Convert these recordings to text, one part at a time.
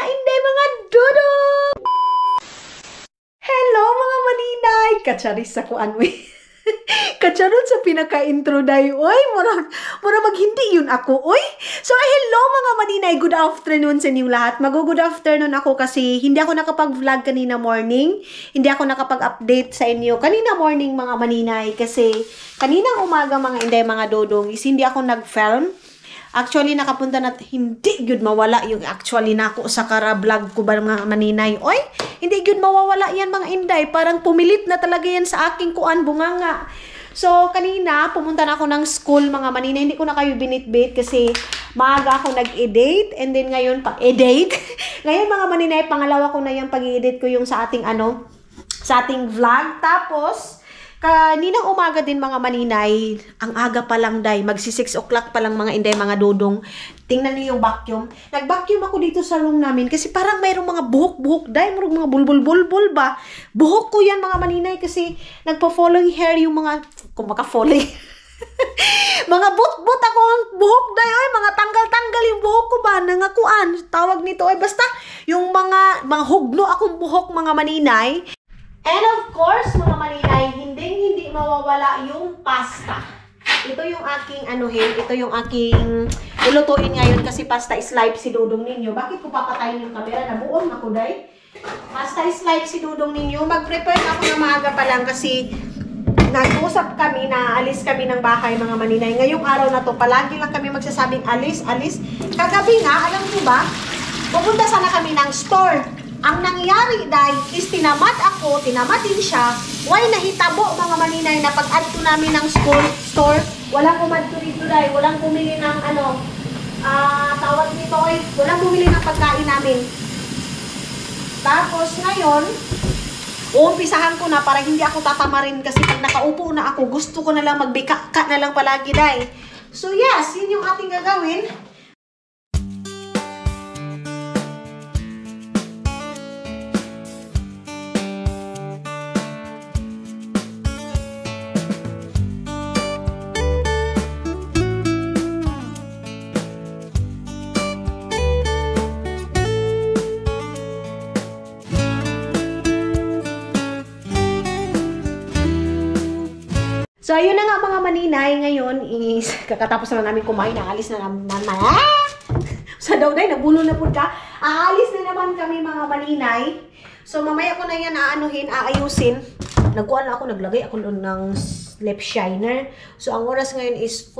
mga inday, mga dodo! Hello mga maninay! Katsaris sa kuan we. Katsarot sa pinaka-intro day. Oy, mura maghindi yun ako. Oy! So, hello mga maninay. Good afternoon sa inyong lahat. Mag-good afternoon ako kasi hindi ako nakapag-vlog kanina morning. Hindi ako nakapag-update sa inyo kanina morning mga maninay. Kasi kaninang umaga mga inday, mga dodong is hindi ako nag-film. Actually, nakapunta na hindi yun mawala yung actually na ako sa kara-vlog ko ba mga maninay. Oy, hindi yun mawawala yan mga inday. Parang pumilit na talaga yan sa aking kuan bunganga. So, kanina, pumunta na ako ng school mga maninay. Hindi ko na kayo binitbit kasi maaga ako nag-edit. And then ngayon, pag-edit. Ngayon mga maninay, pangalawa ko na yung pag-edit ko yung sa ating sa ating vlog. Tapos, kaninang umaga din mga maninay, ang aga pa lang day, magsi 6 o'clock pa lang mga inday, mga dodong. Tingnan niyo yung vacuum. Nag-vacuum ako dito sa room namin kasi parang mayroong mga buhok-buhok day, mga bulbul-bulbul ba. Buhok ko yan mga maninay kasi nagpa-falling hair yung mga, kung maka-falling, mga but-but ako ang buhok day, oy, mga tanggal-tanggal yung buhok ko ba, nangakuan, tawag nito, oy, basta yung mga hugno akong buhok mga maninay. And of course, mga maninay, hindi mawawala yung pasta. Ito yung aking ito yung aking ulutuin ngayon kasi pasta is live si dudong ninyo. Bakit ko papatayin yung camera? Nabuon ako, day. Pasta is live si dudong ninyo. Mag-prepare ako ng maaga pa lang kasi nag-usap kami na alis kami ng bahay, mga maninay. Ngayong araw na to, palagi lang kami magsasabing alis. Kagabi nga, alam niyo ba, pupunta sana kami ng store. Ang nangyari dahil is tinamad din siya. Why nahitabo mga maninay na pag-add to namin ng store, walang umadto dito dahil walang bumili ng tawag nito ay, walang bumili ng pagkain namin. Tapos ngayon, uumpisahan ko na para hindi ako tatamarin kasi pag nakaupo na ako, gusto ko na lang magbika-ka na lang palagi dahil. So yes, yun yung ating gagawin. So, ayun na nga mga maninay. Ngayon is, kakatapos na namin kumain. Aalis na naman. Sa daw day, nagulo na po ka. Aalis na naman kami mga maninay. So, mamaya ko na yan aayusin. Nagkuhan na ako, naglagay ako ng lip shiner. So, ang oras ngayon is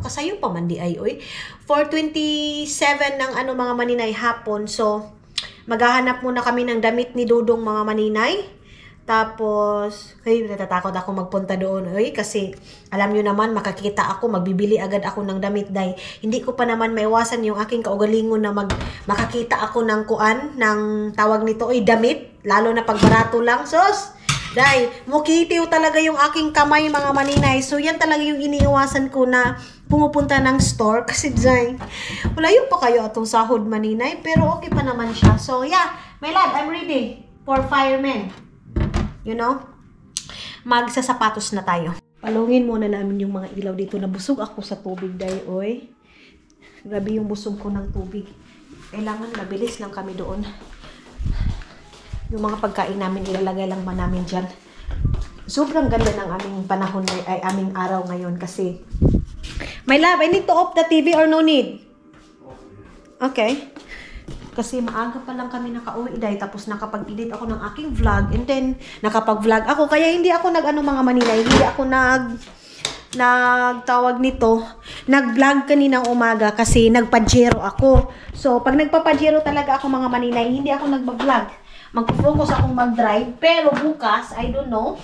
kasayo pa man di ay, oy. 4:27 ng mga maninay hapon. So, maghahanap muna kami ng damit ni Dodong mga maninay. Tapos, natatakot ako magpunta doon. Kasi, alam nyo naman, makakita ako, magbibili agad ako ng damit. Dahil, hindi ko pa naman maiwasan yung aking kaugalingon na makakita ako ng ng tawag nito, damit. Lalo na pag barato lang. Sos! Dahil, mukitiw talaga yung aking kamay, mga maninay. So, yan talaga yung iniiwasan ko na pumupunta ng store. Kasi, dahil, malayo pa kayo atong sahod, maninay. Pero, okay pa naman siya. So, yeah. My love, I'm ready for firemen. You know, magsasapatos na tayo. Palungin muna namin yung mga ilaw dito. Nabusog ako sa tubig dahil, oy. Grabe yung busog ko ng tubig. Kailangan mabilis lang kami doon. Yung mga pagkain namin, ilalagay lang man namin dyan. Sobrang ganda ng aming panahon, ay aming araw ngayon kasi. My love, I need to off the TV or no need? Okay. Kasi maaga pa lang kami nakauwi dahil tapos nakapag-edit ako ng aking vlog and then nakapag-vlog ako. Kaya hindi ako mga maninay, hindi ako nagtawag nito, nag-vlog kaninang umaga kasi nagpajero ako. So, pag nagpapajero talaga ako mga maninay, hindi ako nagba-vlog. Mag-focus akong mag-drive. Pero bukas, I don't know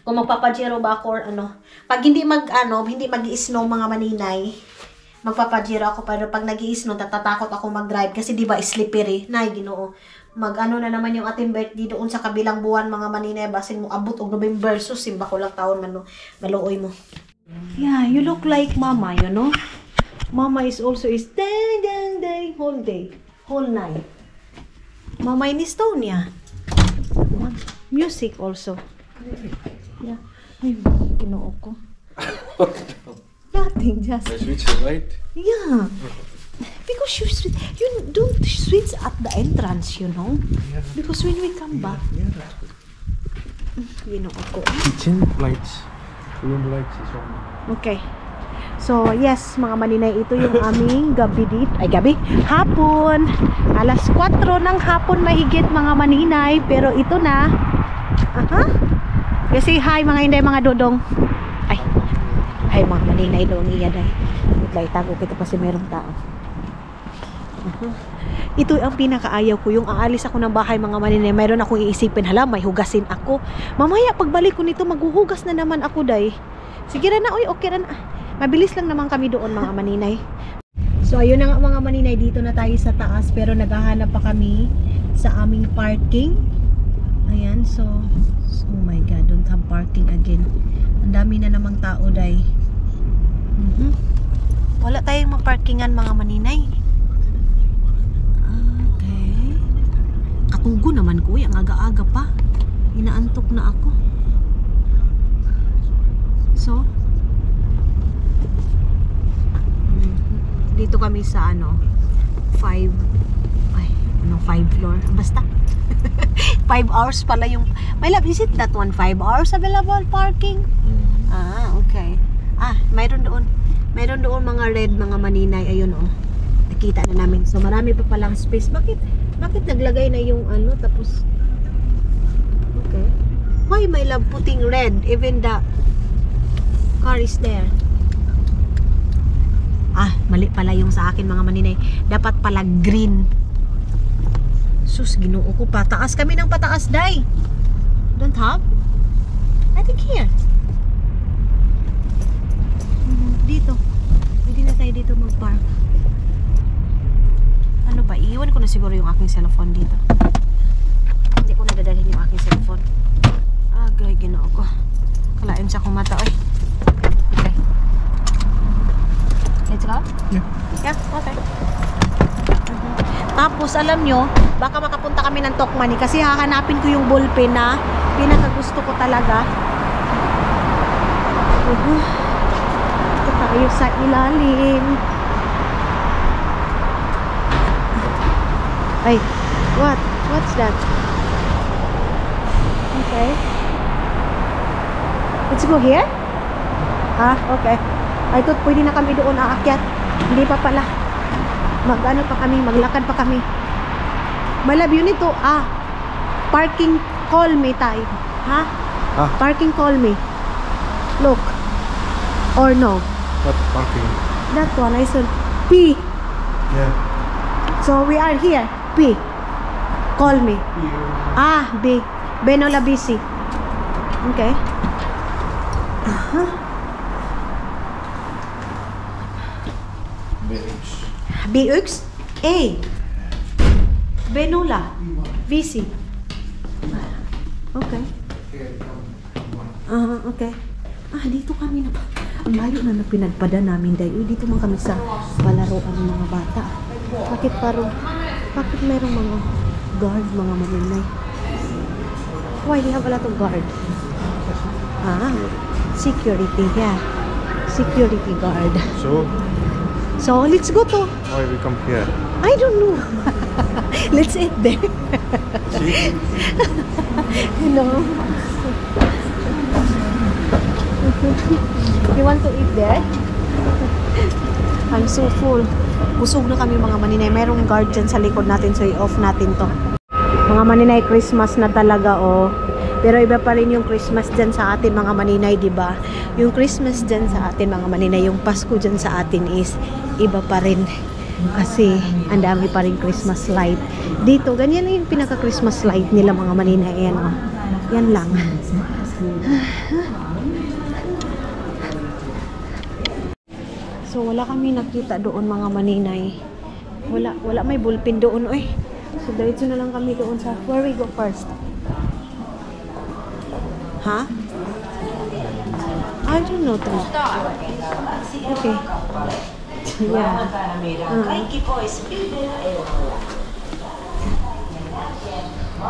kung magpapajero ba ako or Pag hindi mag-i-snow mga maninay, magpapajero ako, pero pag nag-i-snow, natatakot ako mag-drive kasi di ba slippery. Nay, Ginoo. Na naman yung ating birthday doon sa kabilang buwan mga maninay, basin mo abot og November, so simba ko lang taon maluoy mo. Yeah, you look like mama, you know. Mama is also day, whole night. Mama in Estonia. Music also. Yeah. Ay, Ginoo ko. Nothing, just... I switch the light? Yeah. Because you don't switch at the entrance, you know. Because when we come back, you know, ako. Kitchen lights. Room lights is on. Okay. So, yes, mga maninay, ito yung aming gabi dito. Ay, gabi? Hapon. Alas 4 ng hapon mahigit, mga maninay. Pero ito na. Aha. Kasi hi, mga inday, mga dodong. Ay. Ay, mga maninay doon. Iya, day. Itlay, tago kita kasi mayroong tao. Ito ang pinakaayaw ko. Yung aalis ako ng bahay, mga maninay. Mayroon akong iisipin. Hala, may hugasin ako. Mamaya, pagbalik ko nito, maghuhugas na naman ako, day. Sige na, uy, okay na. Mabilis lang naman kami doon, mga maninay. So ayun na nga, mga maninay, dito na tayo sa taas, pero naghahanap pa kami sa aming parking. Ayan, so oh my god, don't have parking again. Ang dami na namang tao, day. Wala tayong maparkingan, mga maninay. Okay. Katunggo naman ko, ang aga-aga pa. Inaantok na ako. So dito kami sa 5 floor, basta 5 hours pala yung, my love, is it that one 5 hours available parking? Okay. Mayroon doon mga red, mga maninay, ayun nakita na namin. So marami pa palang space. Bakit naglagay na yung tapos okay, why my love putting red even the car is there? Mali pala yung sa akin, mga maninay. Dapat pala green. Sus, ginoo ko. Pataas kami ng pataas, day. Don't have? I think here. Dito. Pwede na tayo dito mag-park. Ano ba? Iiwan ko na siguro yung aking cellphone dito. Hindi ko nadadalhin yung aking cellphone. Agay, ginoo ko. Kalain siya kung mata, oy. Okay. Let's go? Yeah, okay. Tapos, alam nyo, baka makapunta kami ng Tokmani kasi hahanapin ko yung ballpen na pinakagusto ko talaga. Ito tayo sa ilalim. Ay, what's that? Okay. Let's go here? Okay. I thought pwede na kami doon aakyat. Hindi pa pala. Maglakad pa kami. My love, you need to, parking call me tayo. Parking call me. Look. Or no? What parking? That one, I said P. Yeah. So we are here. P. Call me. B. Benola BC. Okay. BX A. Benola VC. Okay. Okay. Dito kami na. Ang layo na pinagpada namin dahil dito man kami sa palaruan ng mga bata. Bakit mayroong mga guard, mga maninay? Why they have a lot of guard? Security, yeah. Security guard. So let's go to. Why we come here? I don't know. Let's eat there. See? Hello. You want to eat there? I'm so full. Busog na kami, mga maninay. Mayroong guard dyan sa likod natin, so i-off natin to. Mga maninay, Christmas na talaga, Pero iba pa rin yung Christmas dyan sa atin, mga maninay, diba? Yung Christmas dyan sa atin, mga maninay, yung Pasko dyan sa atin is iba pa rin. Kasi ang dami pa rin Christmas light. Dito, ganyan lang yung pinaka-Christmas light nila, mga maninay. Ayan, yan lang. So, wala kami nakita doon, mga maninay. Wala may bullpen doon, So, diretso na lang kami doon sa, where we go first? I don't know. Okay. Yeah.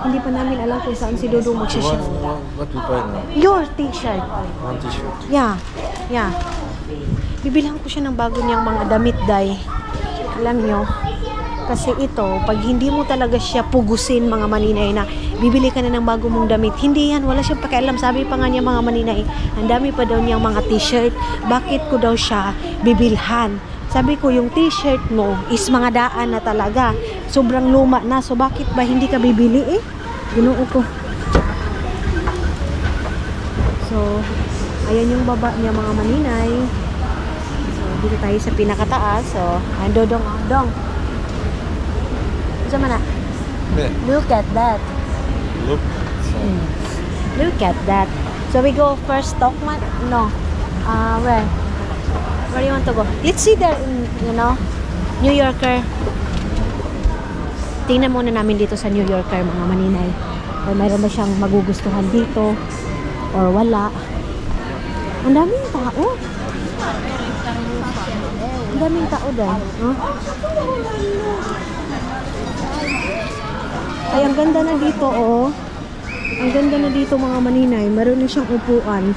Hindi pa namin alam kung saan si Dodo magsha-shop. What we buy now? Your t-shirt. One t-shirt. Yeah. Bibilhan ko siya ng bago niyang mga damit, day. Alam nyo, kasi ito, pag hindi mo talaga siya pugusin mga maninay na bibili ka na ng bago mong damit, hindi yan, wala siyang pakialam. Sabi pa nga niya mga maninay, ang dami pa daw niyang mga t-shirt, bakit ko daw siya bibilhan? Sabi ko, yung t-shirt mo is mga daan na talaga, sobrang luma na, so bakit ba hindi ka bibili eh? Ginoo ko. So, ayan yung baba niya mga maninay. So, dito tayo sa pinakataas. So, ayan, dodong. Sama na. Yeah. Look at that. Look. Look at that. So we go first Stockman? No. Where? Where do you want to go? Let's see there in, New Yorker. Tingnan muna namin dito sa New Yorker mga maninay. Or mayroon ba siyang magugustuhan dito? Or wala? Ang daming tao. Ang daming tao dahil. Huh? Ay, ang ganda na dito, oh. Ang ganda na dito, mga maninay. Meron na siyang upuan.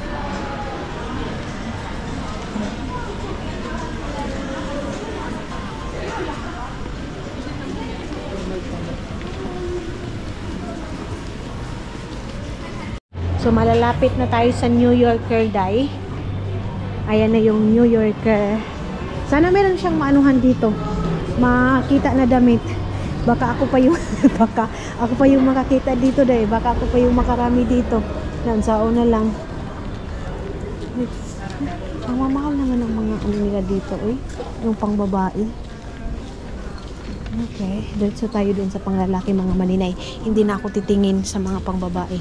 So, malalapit na tayo sa New Yorker, Day. Ayan na yung New Yorker. Sana meron siyang maanuhan dito. Makita na damit. Baka ako pa yung makakita dito dahil baka ako pa yung makarami dito. Nansao na lang. Ang mamahal naman ng mga ano nila dito, yung pang babae. Okay, diretso tayo dun sa panglalaki mga maninay. Hindi na ako titingin sa mga pang babae.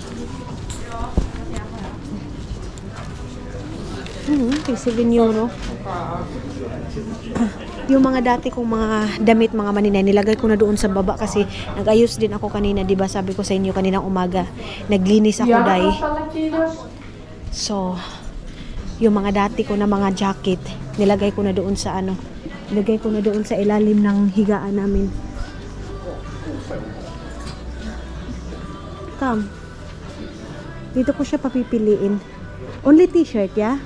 7 euro. Yung mga dati kong mga damit mga maninay, nilagay ko na doon sa baba kasi nag-ayos din ako kanina, 'di ba? Sabi ko sa inyo kaninang umaga, naglinis ako dai. So, yung mga dati ko na mga jacket, nilagay ko na doon sa nilagay ko na doon sa ilalim ng higaan namin. Come. Dito ko siya papipiliin. Only t-shirt, yeah?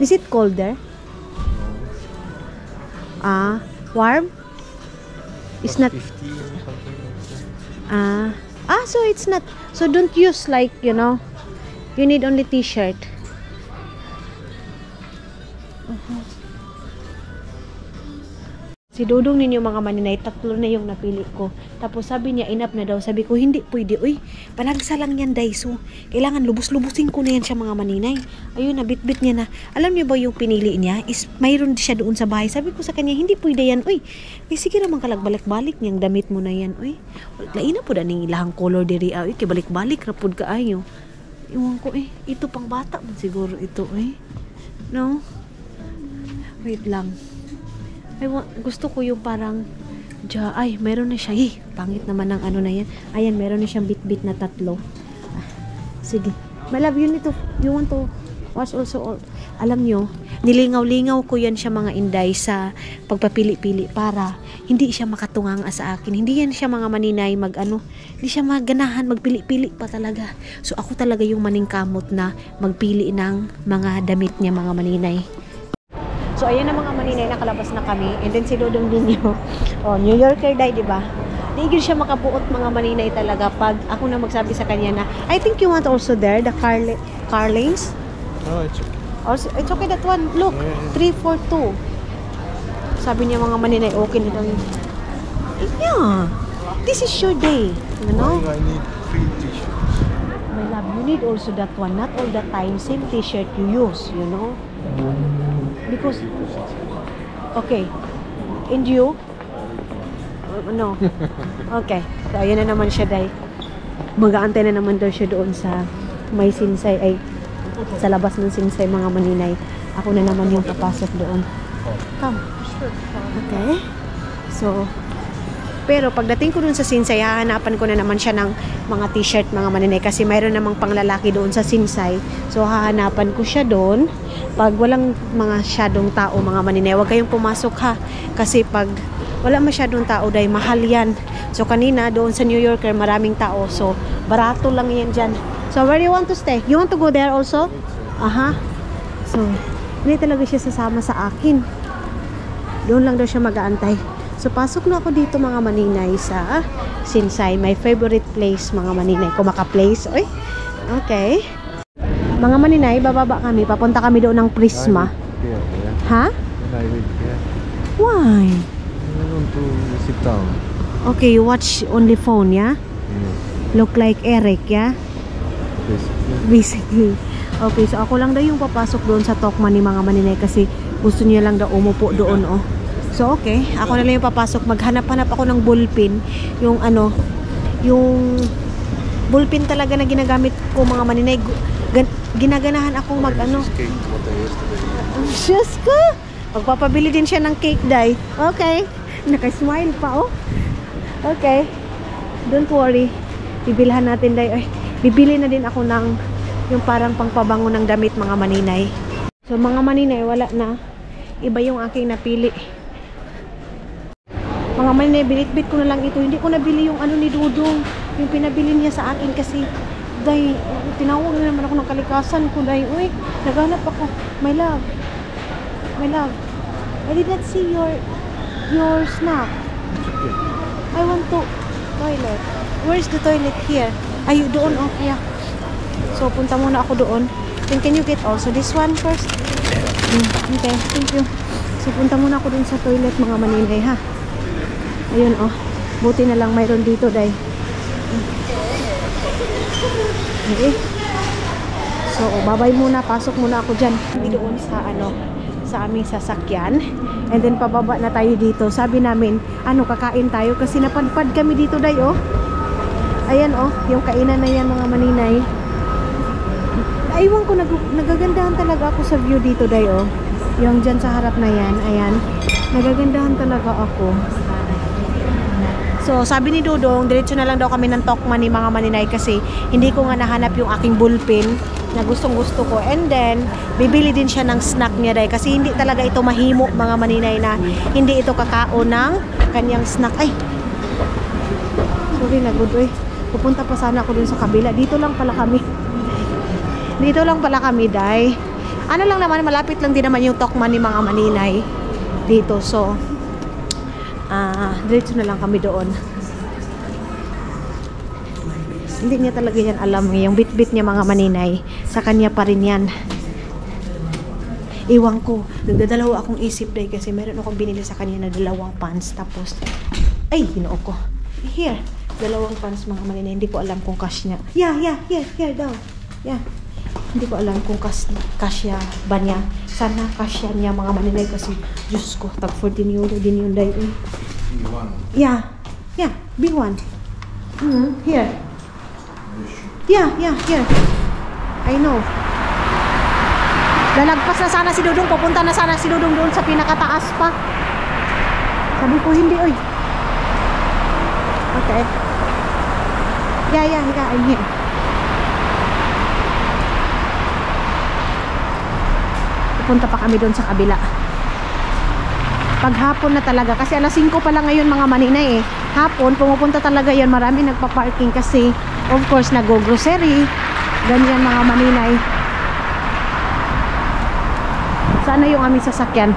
Is it colder? Warm? It's not. 50 or something. So it's not. So don't use like, you need only t-shirt. Si Dudong ninyo mga maninay, 3 na yung napili ko. Tapos sabi niya, enough na daw. Sabi ko, hindi pwede. Panagsa lang yan, Daiso. Kailangan lubos-lubusin ko na yan siya mga maninay. Ayun, nabitbit niya na. Alam niyo ba yung pinili niya? Is mayroon siya doon sa bahay. Sabi ko sa kanya, hindi pwede yan. Sige naman balik niyang damit mo na yan. Laina po na ning ilahang color diri. Kaya balik-balik, rapod ka ayo. Iwan ko, ito pang bata man siguro ito, No? Wait lang. Gusto ko yung parang mayroon na siya. Pangit naman ng na yan. Ayan, meron na siyang bit-bit na 3. Sige. My love, you want to watch also. Alam nyo, nilingaw-lingaw ko yan siya mga inday sa pagpapili-pili para hindi siya makatungang sa akin. Hindi yan siya mga maninay hindi siya maganahan, magpili-pili pa talaga. So ako talaga yung maningkamot na magpili ng mga damit niya mga maninay. So, ayan na mga maninay, nakalabas na kami. And then, si Dodong din yung New Yorker Day, di ba? Hindi siya makabuot mga maninay talaga pag ako na magsabi sa kanya na, I think you want also there, the Carlings? Oh, it's okay. Also, it's okay, that one. Look, 342. Sabi niya mga maninay, okay na daw yun. Yeah. This is your day. You know? I need 3 t-shirts. My love, you need also that one. Not all the time, same t-shirt you use, Because, okay. And you? No. Okay. So, ayan na naman siya, Day. Mag-aantay na naman daw siya doon sa may sinsay, sa labas ng sinsay, mga maninay. Ako na naman yung papasok doon. Come. Okay. So, pero pagdating ko doon sa sinsay, hahanapan ko na naman siya ng mga t-shirt, mga maninay. Kasi mayroon namang panglalaki doon sa sinsay. So, hahanapan ko siya doon. Pag walang mga masyadong tao, mga maninay, huwag kayong pumasok ha. Kasi pag wala masyadong tao, dahil mahal yan. So, kanina doon sa New Yorker, maraming tao. So, barato lang yan dyan. So, where do you want to stay? You want to go there also? So, hindi talaga siya sasama sa akin. Doon lang daw siya mag-aantay. So, pasok na ako dito mga maninay sa Sinsay. My favorite place mga maninay. Kumaka place. Oy. Okay. Mga maninay, bababa kami. Papunta kami doon ng Prisma. Here, yeah. Ha? When I wait here, Why? I want to sit down. Okay, you watch only phone, yeah? Yes. Look like Eric, yeah? Basically. Basically. Okay, so ako lang daw yung papasok doon sa Tokman ni mga maninay kasi gusto niya lang daw umupo doon, oh. So, okay. Ako na lang yung papasok. Maghanap-hanap ako ng bullpen. Yung ano, yung bullpen talaga na ginagamit ko mga maninay. Ginaganahan akong mag ano. This cake, what I yesterday. Diyos ko! Magpapabili din siya ng cake dye. Okay. Naka-smile pa, oh. Okay. Don't worry. Bibilhan natin dye. Ay, bibili na din ako ng yung parang pangpabango ng damit mga maninay. So mga maninay, wala na. Iba yung aking napili. Mga maninay, binitbit ko na lang ito. Hindi ko nabili yung ano ni Dudong. Yung pinabili niya sa akin kasi day, tinawag na naman ako ng kalikasan ko. Day, uy, naghanap ako. My love. My love. I did not see your snack. I want to toilet. Where's the toilet here? Ay, doon, oh, yeah. So, punta muna ako doon. Then, can you get also this one first? Okay, thank you. So, punta muna ako doon sa toilet, mga maninay, ha? Ayun, oh. Buti na lang mayroon dito, day. Okay. So, babay muna. Pasok muna ako dyan. Doon sa, ano, sa aming sasakyan. And then, pababa na tayo dito. Sabi namin, ano, kakain tayo. Kasi napadpad kami dito, day, oh. Ayan, oh. Yung kainan na yan, mga maninay. Aywan ko, nagagandahan talaga ako sa view dito, day, oh. Yung dyan sa harap na yan, ayan. Nagagandahan talaga ako. So, sabi ni Dudong, diretso na lang daw kami ng Tokman ni mga maninay kasi hindi ko nga nahanap yung aking bullpen na gustong gusto ko. And then, bibili din siya ng snack niya, day. Kasi hindi talaga ito mahimo, mga maninay, na hindi ito kakao ng kanyang snack. Ay! Sorry na, good, oy. Pupunta pa sana ako dun sa kabila. Dito lang pala kami. Dito lang pala kami, day. Ano lang naman, malapit lang din naman yung Tokman ni mga maninay dito. So, diretso na lang kami doon. Hindi niya talaga yan alam. Yung bit-bit niya, mga maninay, sa kanya pa rin yan. Iwan ko. Nagdadalawa akong isip, day, kasi meron akong binili sa kanya na 2 pants. Tapos, ay, ginoo ko. Here. 2 pants, mga maninay. Hindi ko alam kung cash niya. Here daw. Yeah. Hindi ko alam kung kasya ba niya. Sana kasya niya, mga maninay, kasi Diyos ko, tag 14 euro din yung day. Yeah, big one. Here. Yeah, here. I know. Lalagpas na sana si Dudong. Pupunta na sana si Dudong doon sa pinakataas pa. Sabi ko, hindi, oy. Okay. Yeah, I'm here. Pupunta pa kami doon sa kabila. Paghapon na talaga. Kasi alas 5 pa lang ngayon, mga maninay, eh. Hapon, pumupunta talaga yan. Marami nagpa-parking kasi, of course, nag-grocery. Ganyan, mga maninay. Saan na yung aming sasakyan?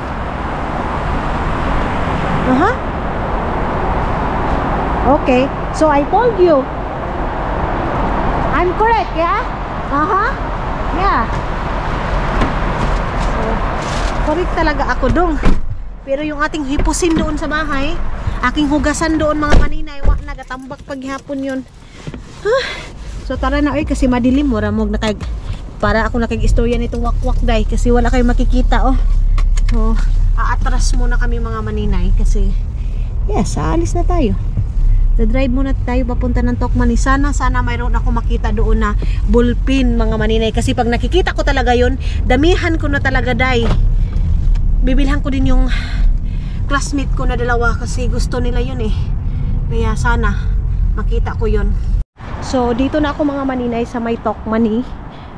Okay. So, I told you. I'm correct, yeah? Yeah. So, correct talaga ako dong. Pero yung ating hipusin doon sa bahay, aking hugasan doon, mga maninay, nagatambak paghapon yun. So tara na, oy, kasi madilim. Para ako nakag-istorya nito wakwak, day, kasi wala kayong makikita, oh. So, aatras muna kami, mga maninay, kasi yes, aalis na tayo. Drive muna tayo papunta ng Tokman. Sana mayroon ako makita doon na bullpen, mga maninay, kasi pag nakikita ko talaga yun, damihan ko na talaga, day. Bibilhan ko din yung classmate ko na 2 kasi gusto nila yun, eh. Kaya sana makita ko yun. So dito na ako, mga maninay, sa may Tokman, eh.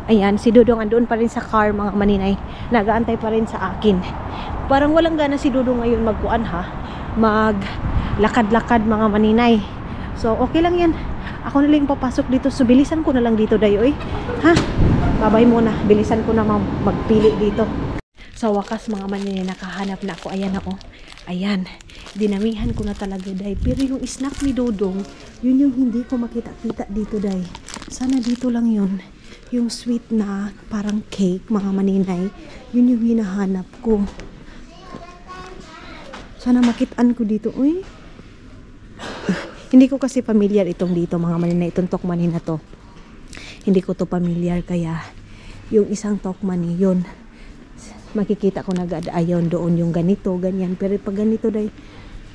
Ayan, si Dudong andun pa rin sa car, mga maninay. Nagaantay pa rin sa akin. Parang walang gana si Dudong ngayon magkuan, ha. Maglakad-lakad, mga maninay. So okay lang yan. Ako na lang papasok dito. So bilisan ko na lang dito, dayo, eh. Ha? Babay muna. Bilisan ko na magpili dito. Sa wakas, mga maninay, nakahanap na ako. Ayan ako. Ayan, dinamihan ko na talaga, day. Pero yung snack ni Dodong, yun yung hindi ko makita-kita dito, day. Sana dito lang yun. Yung sweet na parang cake, mga maninay, yun yung hinahanap ko. Sana makitaan ko dito. Uy. Hindi ko kasi familiar itong dito, mga maninay. Itong tokmani na to. Hindi ko to familiar, kaya yung isang tokmani, yun. Makikita ko na ayon doon yung ganito, ganyan. Pero pag ganito, day,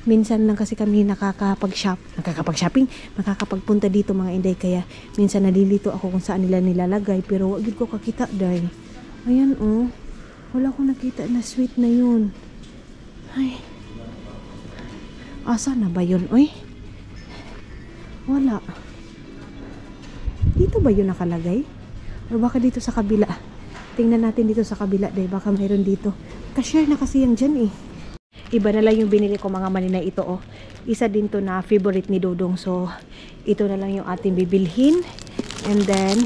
minsan lang kasi kami nakakapag-shopping, nakakapagpunta dito, mga inday. Kaya minsan nalilito ako kung saan nila nilalagay. Pero wag ko kakita, day. Ayan, oh. Wala ko nakita na sweet na yun. Ay. Asa na ba yun, oy? Wala. Dito ba yun nakalagay? O baka dito sa kabila? Tingnan natin dito sa kabila, day. Baka mayroon dito. Ka-share na kasi yan dyan, eh. Iba na lang yung binili ko, mga maninay. Ito, oh. Isa din to na favorite ni Dodong. So, ito na lang yung ating bibilhin. And then,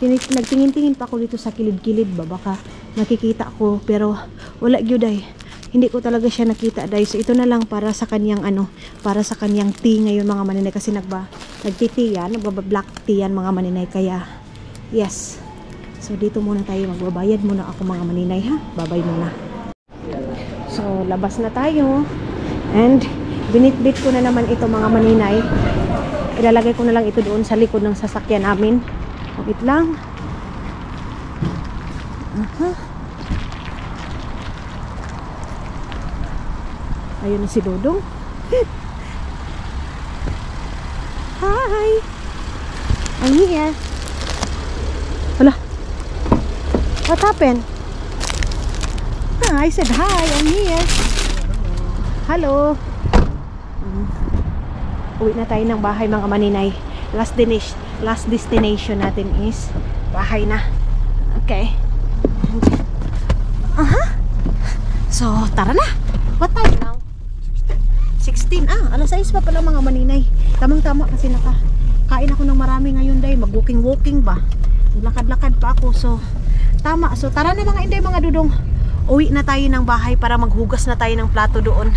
nagtingin-tingin pa ako dito sa kilid-kilid ba. Baka nakikita ko. Pero, wala yun, day. Hindi ko talaga siya nakita, day. So, ito na lang para sa kanyang, para sa kanyang tea ngayon, mga maninay. Kasi nagti-tea yan. Nagba-black tea yan, mga maninay. Kaya, yes. So, dito muna tayo. Magbabayad muna ako, mga maninay, ha? Babay muna. So, labas na tayo. And, binitbit ko na naman ito, mga maninay. Ilalagay ko na lang ito doon sa likod ng sasakyan namin. Wait lang. Ayun na si Dodong. Hi! I'm here. Wala. What happened? I said hi, I'm here. Hello. Uwi na tayo ng bahay, mga maninay. Last destination natin is bahay na. Okay. So, tara na. What time now? 16. Alas 6 pa pala, mga maninay. Tamang-tama kasi kain ako ng marami ngayon, day. Mag-walking ba? Maglakad-lakad pa ako. So, tama. So, tara na, mga inday, mga dudong. Uwi na tayo ng bahay para maghugas na tayo ng plato doon.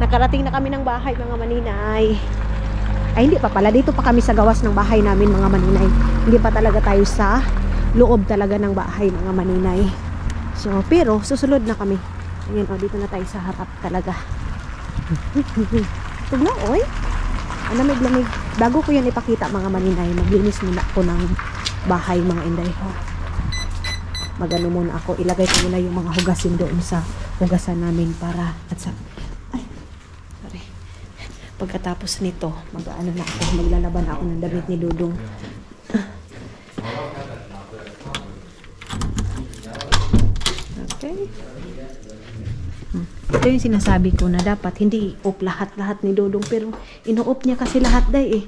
Nakarating na kami ng bahay, mga maninay. Ay, hindi pa pala. Dito pa kami sa gawas ng bahay namin, mga maninay. Hindi pa talaga tayo sa loob talaga ng bahay, mga maninay. So, pero, susunod na kami. Ayan, dito na tayo sa harap talaga. Tugna, oy. Lamig-lamig. Bago ko yan ipakita, mga maninay, maglinis muna ako ng bahay, mga inday. Magano muna ako. Ilagay ko muna yung mga hugasin doon sa hugasan namin para sorry. Pagkatapos nito, mag-ano na ako, maglalaban ako ng damit ni Dodong. Okay. Ito yung sinasabi ko na dapat hindi i-off lahat-lahat ni Dodong, pero ino-off niya kasi lahat, day, eh.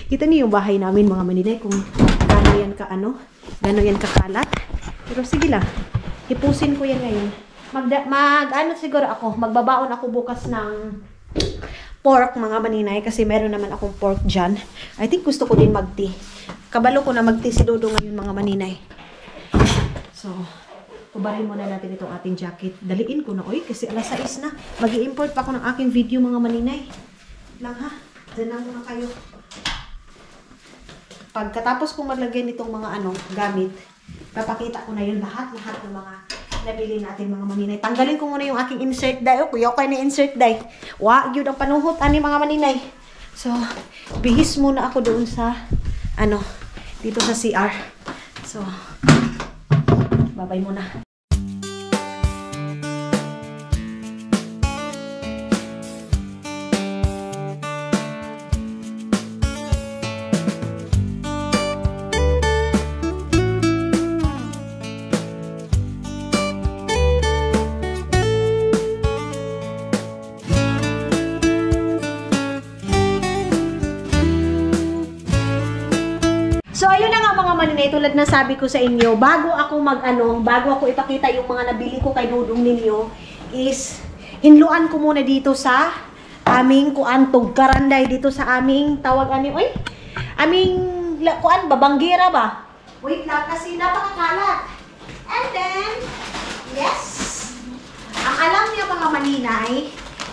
Kita niyo yung bahay namin, mga maninay, kung gano'n yan gano'n yan kakalat. Pero sige lang, hipusin ko yan ngayon. Siguro ako, magbabaon ako bukas ng pork, mga maninay, kasi meron naman akong pork dyan. I think gusto ko din mag-tea. Kabalo ko na mag-tea si Dodong ngayon, mga maninay. So, kubarin muna natin itong ating jacket. Daliin ko na, oy, kasi alas 6 na. Mag-i-import pa ako ng aking video, mga maninay. Lang, ha? Diyan lang muna kayo. Pagkatapos kong maglagay nitong mga gamit, papakita ko na yun lahat ng mga nabili natin, mga maninay. Tanggalin ko muna yung aking insert die. Kuya, okay na insert die. Yun ang panuhot, mga maninay. So, bihis muna ako doon sa, dito sa CR. So, babay muna. So, ayun na nga, mga maninay, tulad na sabi ko sa inyo, bago ako ipakita yung mga nabili ko kay Dodong ninyo, is, hinluan ko muna dito sa aming tugkaranday, dito sa aming, babanggira ba? Wait lang, kasi napakakalat. And then, yes, Ang alam niya mga maninay,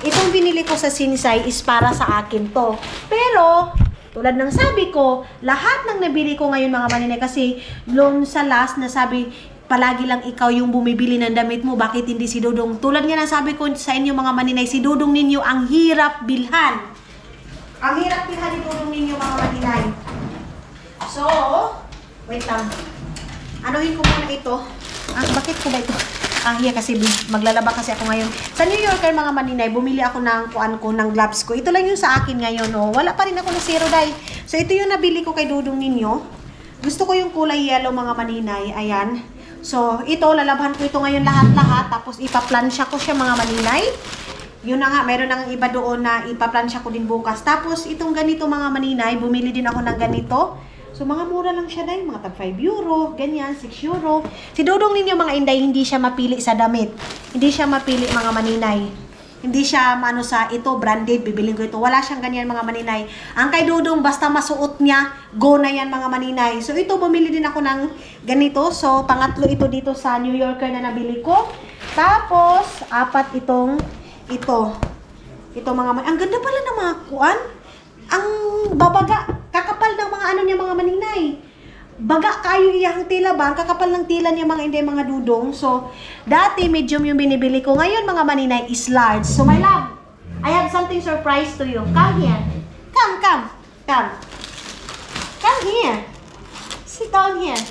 itong binili ko sa Sinsay is para sa akin to. Pero, tulad ng sabi ko, lahat ng nabili ko ngayon mga maninay, kasi loan sa last na sabi, palagi lang ikaw yung bumibili ng damit mo, bakit hindi si Dudong? Tulad nga ng sabi ko sa inyo mga maninay, si Dudong ninyo ang hirap bilhan. Ang hirap bilhan ni Dudong ninyo mga maninay. So, wait lang. Anuhin ko muna ito. Bakit ko ba ito? Kasi maglalaba kasi ako ngayon. Sa New Yorker mga maninay, bumili ako ng ng gloves ko. Ito lang yung sa akin ngayon, oh. Wala pa rin ako na zero dye. So, ito yung nabili ko kay Dudong ninyo. Gusto ko yung kulay yellow mga maninay. Ayan. So, ito, lalabhan ko ito ngayon lahat-lahat. Tapos, ipa-plansya ko siya mga maninay. Yun na nga, meron nang iba doon na ipa-plansya ko din bukas. Tapos, itong ganito mga maninay, bumili din ako ng ganito. So, mga mura lang siya dahil, mga tag 5 euro, ganyan, 6 euro. Si Dudong ninyo mga inday, hindi siya mapili sa damit. Hindi siya mapili mga maninay. Hindi siya mano sa ito, branded, bibiling ko ito. Wala siyang ganyan mga maninay. Ang kay Dudong, basta masuot niya, go na yan mga maninay. So, ito, bumili din ako ng ganito. So, pangatlo ito dito sa New Yorker na nabili ko. Tapos, apat itong ito. Ito mga maninay. Ang ganda pala ng mga kuan. Ang babaga, kakapal ng mga ano niya mga maninay. Baga kayo iyang tila ba? Ang kakapal ng tila niya mga hindi mga Dudong. So, dati medium yung binibili ko. Ngayon mga maninay is large. So, my love, I have something surprise to you. Come here. Come. Come here. Sit down here.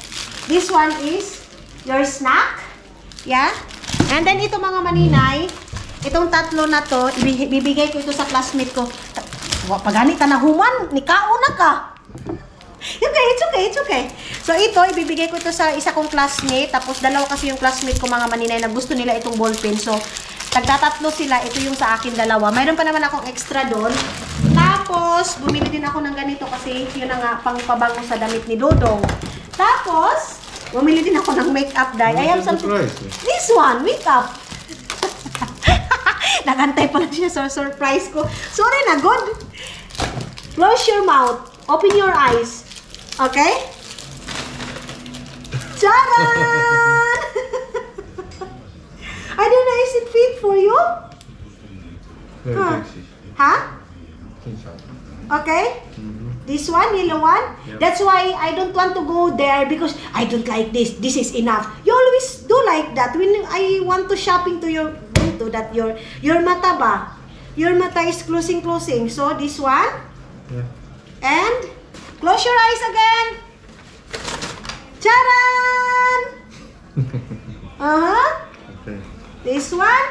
This one is your snack. Yeah? And then ito mga maninay, itong tatlo na to, ibibigay ko ito sa classmate ko. Pagani tanahuman, nikauna ka. It's okay. So ito, ibibigay ko ito sa isa kong classmate. Tapos dalawa kasi yung classmate ko mga maninay na gusto nila itong ballpen. So, tagtatatlo sila. Ito yung sa akin dalawa. Mayroon pa naman akong extra doon. Tapos, bumili din ako ng ganito kasi yun na nga, pangpabango sa damit ni Dudong. Tapos, bumili din ako ng makeup dye. I have something. This one, makeup. Nagantay pala siya sa surprise ko. Sorry na, good. Close your mouth. Open your eyes. Okay? Charan! I don't know, is it fit for you? Huh? Okay? This one, yellow one? Yep. That's why I don't want to go there because I don't like this. This is enough. You always do like that. When I want to shopping to your mata ba? Your mata is closing. So, this one. Yeah. And close your eyes again. Charan! Okay. This one.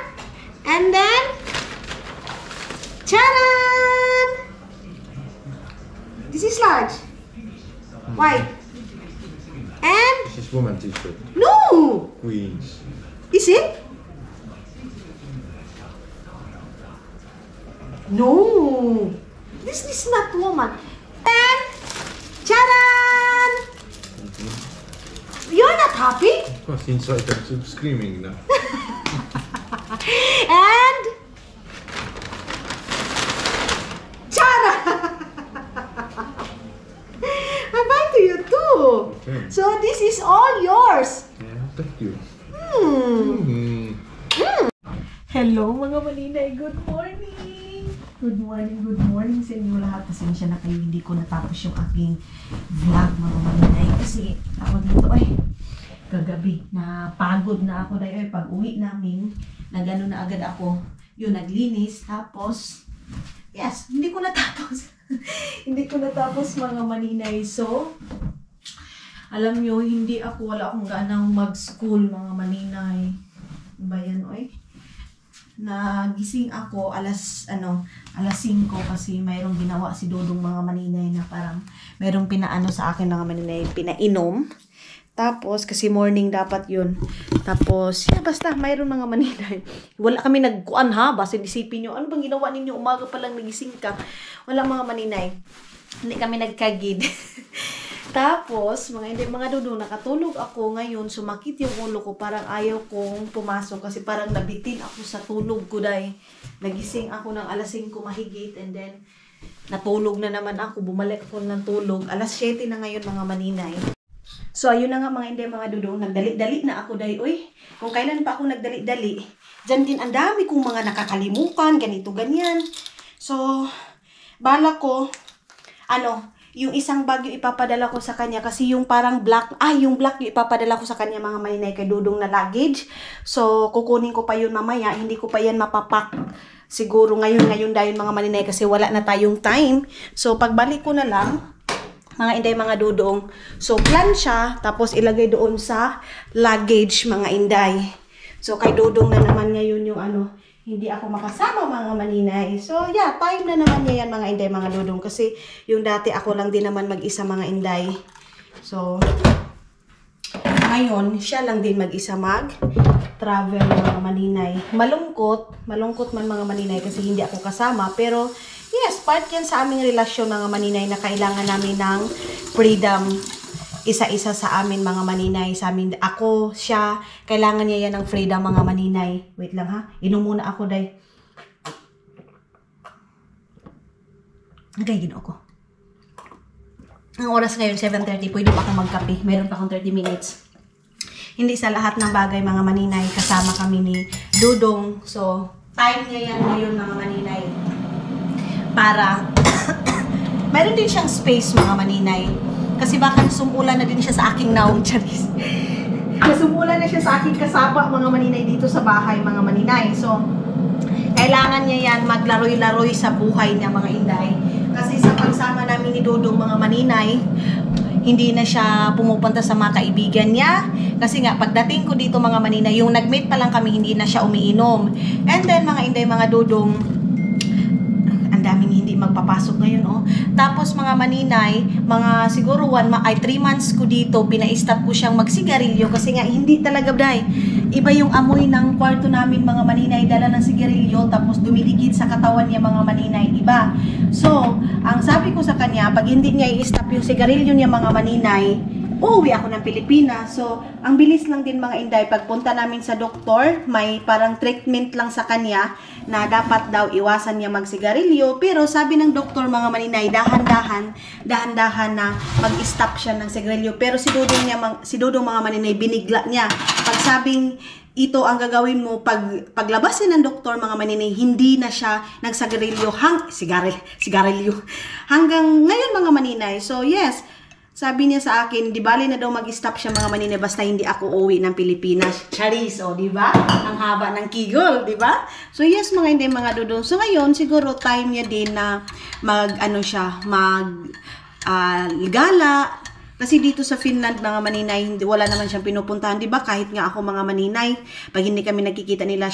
And then charan! This is large. White. And This is woman t-shirt. no! Queens. Is it? No. This is not woman. And charan! You're not happy? Of course, inside I'm screaming now. And charan! I'm buying to you too. Okay. So this is all yours. Yeah, thank you. Hello mga maninay, good morning! Good morning sa inyo lahat. Pasensya na kayo, hindi ko natapos yung aking vlog mga maninay. Kasi tawag dito kagabi, na pagod na ako dahil pag uwi namin, na gano'n na agad ako, yun naglinis, tapos, yes, hindi ko natapos. Hindi ko natapos mga maninay. So, alam nyo, wala akong ganang mag-school mga maninay. Bayan, nagising ako alas 5 kasi mayroong ginawa si Dudong mga maninay na parang mayroong pinaano sa akin mga maninay, pinainom. Tapos, kasi morning dapat yun. Tapos, basta mayroong mga maninay. Wala kami nagkuan ha, basta isipin nyo, ano bang ginawa ninyo, umaga pa lang nagising ka. Wala mga maninay. Hindi kami nagkagid. Tapos, mga Dudong, nakatulog ako ngayon, sumakit yung ulo ko, parang ayaw kong pumasok kasi parang nabitin ako sa tulog ko dahil nagising ako ng alas 5 mahigit and then natulog na naman ako, bumalik ako ng tulog. Alas 7 na ngayon mga maninay. So, ayun na nga mga Dudong, nagdali-dali na ako dahil, kung kailan pa ako nagdali-dali, Diyan din ang dami kong mga nakakalimutan, ganito, ganyan. So, bala ko, yung isang bag yung ipapadala ko sa kanya kasi yung parang black, yung black yung ipapadala ko sa kanya mga maninay kay Dudong na luggage. So, kukunin ko pa yun mamaya, hindi ko pa yan mapapak. Siguro ngayon dahil mga maninay kasi wala na tayong time. So, pagbalik ko na lang, mga inday, mga Dudong. So, plan siya, tapos ilagay doon sa luggage, mga inday. So, kay Dudong na naman ngayon yung hindi ako makasama mga maninay. So, yeah, time na naman niya yan mga inday, mga Dudong. Kasi yung dati ako lang din naman mag-isa mga inday. So, ngayon, siya lang din mag-isa mag-travel mga maninay. Malungkot man mga maninay kasi hindi ako kasama. Pero, yes, part yan sa aming relasyon mga maninay na kailangan namin ng freedom. Isa-isa sa amin mga maninay, sa amin, ako, siya, kailangan niya yan ng freedom mga maninay. Wait lang ha, inom muna ako day. Nagay gino ako. Ang oras ngayon, 7:30, pwede pa akong magkape. Meron pa akong 30 minutes. Hindi sa lahat ng bagay mga maninay, kasama kami ni Dudong. So, time niya yan ngayon mga maninay. Para, meron din siyang space mga maninay. Kasi baka sumulan na din siya sa aking naong, charis. Sumulan na siya sa aking kasaba, mga maninay, dito sa bahay, mga maninay. So, kailangan niya yan maglaroy-laroy sa buhay niya, mga inday. Kasi sa pagsama namin ni Dudong, mga maninay, hindi na siya pumupunta sa mga kaibigan niya. Kasi nga, pagdating ko dito, mga maninay, yung nag-meet pa lang kami, hindi na siya umiinom. And then, mga inday, mga Dudong, daming hindi magpapasok ngayon, Tapos mga maninay, mga siguro 3 months ko dito, pina-stop ko siyang magsigarilyo kasi nga hindi talaga, day. Iba yung amoy ng kwarto namin mga maninay, dala ng sigarilyo, tapos dumidikit sa katawan niya mga maninay, iba. So, ang sabi ko sa kanya, pag hindi niya i-stop yung sigarilyo niya mga maninay, uuwi ako ng Pilipinas. So, ang bilis lang din mga inday, pagpunta namin sa doktor, may parang treatment lang sa kanya na dapat daw iwasan niya magsigarilyo. Pero sabi ng doktor mga maninay, dahan-dahan na mag-stop siya ng sigarilyo. Pero si Dudong mga maninay, binigla niya. Pag sabing ito ang gagawin mo, paglabasin ng doktor mga maninay, hindi na siya nagsagarilyo sigarilyo hanggang ngayon mga maninay. So, yes, sabi niya sa akin, di bali na daw mag-stop siya mga maninay basta hindi ako uwi ng Pilipinas. Charis, di ba? Ang haba ng kigol, di ba? So yes, mga hindi, mga Dudong. So ngayon, siguro time niya din na gala. Kasi dito sa Finland, mga maninay, wala naman siyang pinupuntahan, di ba? Kahit nga ako mga maninay, pag hindi kami nakikita nila,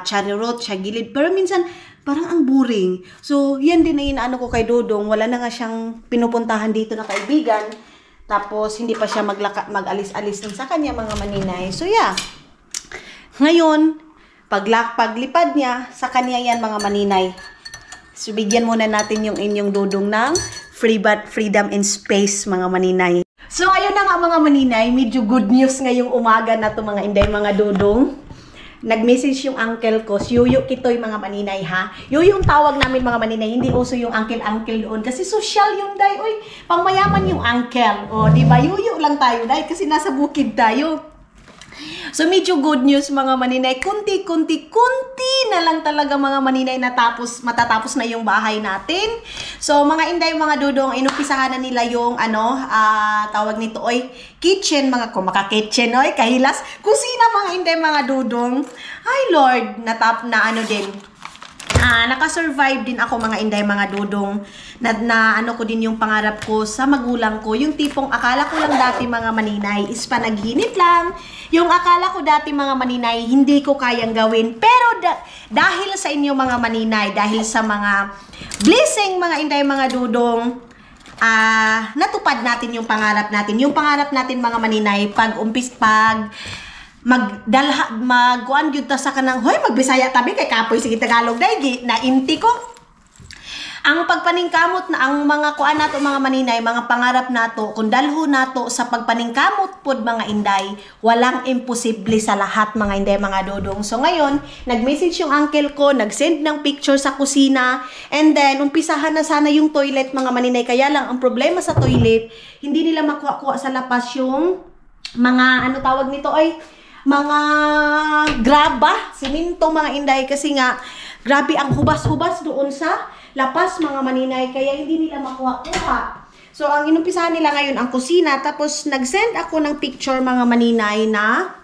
charirot, siya gilid. Pero minsan, parang ang boring. So, yan din na inaano ko kay Dudong. Wala na nga siyang pinupuntahan dito na kaibigan. Tapos, hindi pa siya mag-alis-alis din sa kanya, mga maninay. So, yeah. Ngayon, paglipad niya, sa kanya yan, mga maninay. So, bigyan muna natin yung inyong Dudong ng freedom and space, mga maninay. So, ayun na nga, mga maninay. Medyo good news ngayong umaga na to mga inday, mga Dudong. Nag-message yung uncle ko, si Yuyo Kitoy, mga maninay, ha? Yuyo yung tawag namin, mga maninay, hindi uso yung uncle doon. Kasi social yung day, oy, pangmayaman yung uncle. O, di ba? Yuyo lang tayo, day, kasi nasa bukid tayo. So, medyo good news, mga maninay. Kunti na lang talaga, mga maninay, matatapos na yung bahay natin. So, mga inday, mga Dudong, inumpisahan na nila yung, tawag nito, oy, kitchen, maka-kitchen, oy, kahilas. Kusina, mga inday, mga Dudong. Ay, Lord, naka-survive din ako, mga inday, mga Dudong, na ko din yung pangarap ko sa magulang ko, yung tipong akala ko lang dati, mga maninay, is panaginip lang. Yung akala ko dati, mga maninay, hindi ko kayang gawin. Pero dahil sa inyo, mga maninay, dahil sa mga blessing, mga inday, mga Dudong, natupad natin yung pangarap natin. Yung pangarap natin, mga maninay, magkuan gyud ta sa kanang hoy magbisaya tabi kay kapoy sige Tagalog day na inti ko ang pagpaningkamot na ang mga kuan nato, mga maninay, mga pangarap nato kung dalho nato sa pagpaningkamot pod, mga inday, walang imposible sa lahat, mga inday, mga Dudong. So ngayon nag-message yung uncle ko, nag-send ng picture sa kusina, and then umpisahan na sana yung toilet, mga maninay. Kaya lang ang problema sa toilet, hindi nila makuha sa lapas yung mga tawag nito ay mga graba, siminto mga inday kasi nga grabe ang hubas-hubas doon sa lapas mga maninay kaya hindi nila makuha-kuha. So ang inumpisahan nila ngayon ang kusina tapos nag-send ako ng picture mga maninay na